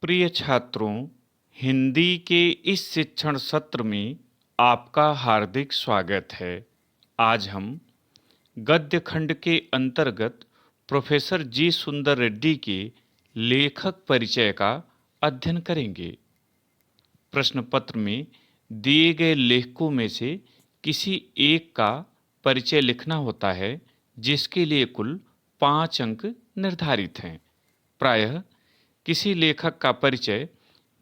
प्रिय छात्रों, हिंदी के इस शिक्षण सत्र में आपका हार्दिक स्वागत है। आज हम गद्य खंड के अंतर्गत प्रोफेसर जी सुंदर रेड्डी के लेखक परिचय का अध्ययन करेंगे। प्रश्न पत्र में दिए गए लेखकों में से किसी एक का परिचय लिखना होता है, जिसके लिए कुल 5 अंक निर्धारित हैं। प्रायः किसी लेखक का परिचय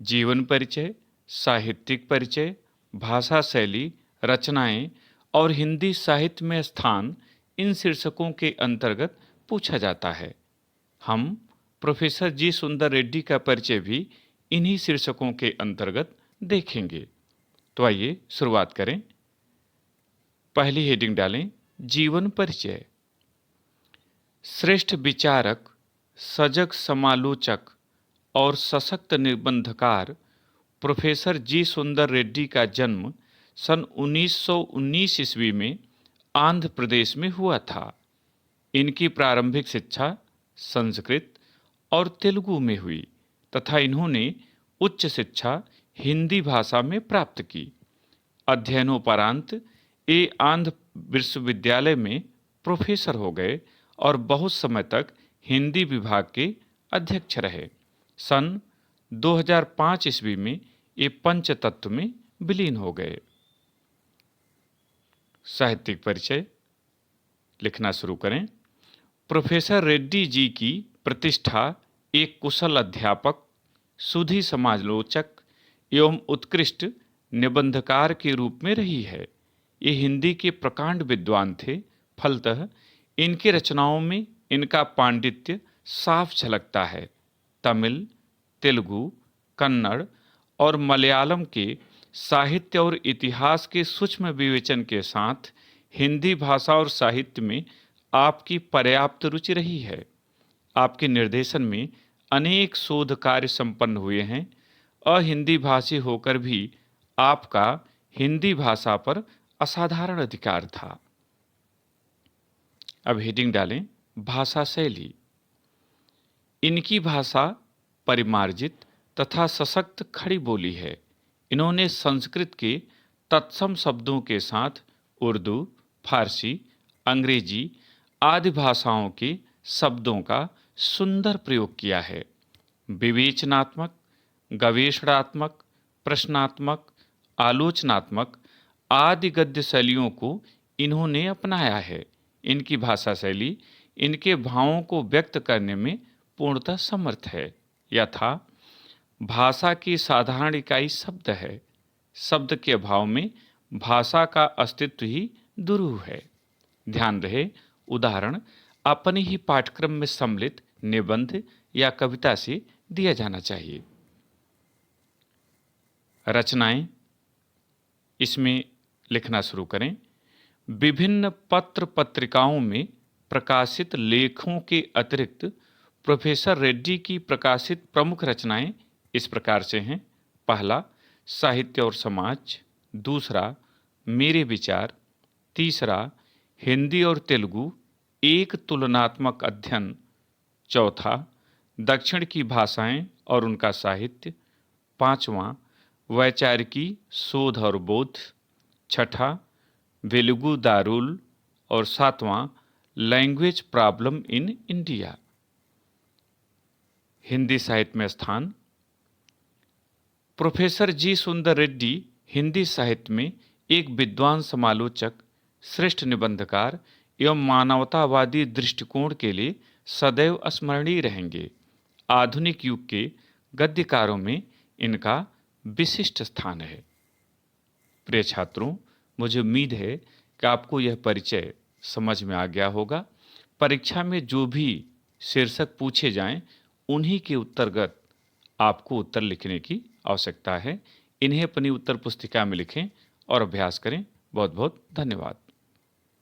जीवन परिचय, साहित्यिक परिचय, भाषा शैली, रचनाएं और हिंदी साहित्य में स्थान, इन शीर्षकों के अंतर्गत पूछा जाता है। हम प्रोफेसर जी सुंदर रेड्डी का परिचय भी इन्हीं शीर्षकों के अंतर्गत देखेंगे। तो आइए शुरुआत करें। पहली हेडिंग डालें, जीवन परिचय। श्रेष्ठ विचारक, सजग समालोचक और सशक्त निबंधकार प्रोफेसर जी सुंदर रेड्डी का जन्म सन 1919 ईस्वी में आंध्र प्रदेश में हुआ था। इनकी प्रारंभिक शिक्षा संस्कृत और तेलुगु में हुई तथा इन्होंने उच्च शिक्षा हिंदी भाषा में प्राप्त की। अध्ययनोपरांत ये आंध्र विश्वविद्यालय में प्रोफेसर हो गए और बहुत समय तक हिंदी विभाग के अध्यक्ष रहे। सन 2005 ईस्वी में ये पंचतत्व में विलीन हो गए। साहित्यिक परिचय लिखना शुरू करें। प्रोफेसर रेड्डी जी की प्रतिष्ठा एक कुशल अध्यापक, सुधी समालोचक एवं उत्कृष्ट निबंधकार के रूप में रही है। ये हिंदी के प्रकांड विद्वान थे। फलतः इनकी रचनाओं में इनका पांडित्य साफ झलकता है। तमिल, तेलुगु, कन्नड़ और मलयालम के साहित्य और इतिहास के सूक्ष्म विवेचन के साथ हिंदी भाषा और साहित्य में आपकी पर्याप्त रुचि रही है। आपके निर्देशन में अनेक शोध कार्य संपन्न हुए हैं। अहिंदी भाषी होकर भी आपका हिंदी भाषा पर असाधारण अधिकार था। अब हेडिंग डालें, भाषा शैली। इनकी भाषा परिमार्जित तथा सशक्त खड़ी बोली है। इन्होंने संस्कृत के तत्सम शब्दों के साथ उर्दू, फारसी, अंग्रेजी आदि भाषाओं के शब्दों का सुंदर प्रयोग किया है। विवेचनात्मक, गवेषणात्मक, प्रश्नात्मक, आलोचनात्मक आदि गद्य शैलियों को इन्होंने अपनाया है। इनकी भाषा शैली इनके भावों को व्यक्त करने में पूर्णतः समर्थ है। यथा भाषा की साधारण इकाई शब्द है। शब्द के अभाव में भाषा का अस्तित्व ही दुरूह है। ध्यान रहे, उदाहरण अपने ही पाठ्यक्रम में सम्मिलित निबंध या कविता से दिया जाना चाहिए। रचनाएं, इसमें लिखना शुरू करें। विभिन्न पत्र पत्रिकाओं में प्रकाशित लेखों के अतिरिक्त प्रोफेसर रेड्डी की प्रकाशित प्रमुख रचनाएं इस प्रकार से हैं। पहला, साहित्य और समाज। दूसरा, मेरे विचार। तीसरा, हिंदी और तेलुगु एक तुलनात्मक अध्ययन। चौथा, दक्षिण की भाषाएं और उनका साहित्य। पांचवां, वैचारिकी शोध और बोध। छठा, वेलुगु दारुल। और सातवां, language problem in India. Hindi साहित्य में स्थान। प्रोफेसर जी सुंदर रेड्डी हिंदी साहित्य में एक विद्वान समालोचक, श्रेष्ठ निबंधकार एवं मानवतावादी दृष्टिकोण के लिए सदैव स्मरणीय रहेंगे। आधुनिक युग के गद्यकारों में इनका विशिष्ट स्थान है। प्रिय छात्रों, मुझे उम्मीद है कि आपको यह परिचय समझ में आ गया होगा। परीक्षा में जो भी शीर्षक पूछे जाएं, उन्हीं के उत्तरगत आपको उत्तर लिखने की आवश्यकता है। इन्हें अपनी उत्तर पुस्तिका में लिखें और अभ्यास करें। बहुत बहुत धन्यवाद।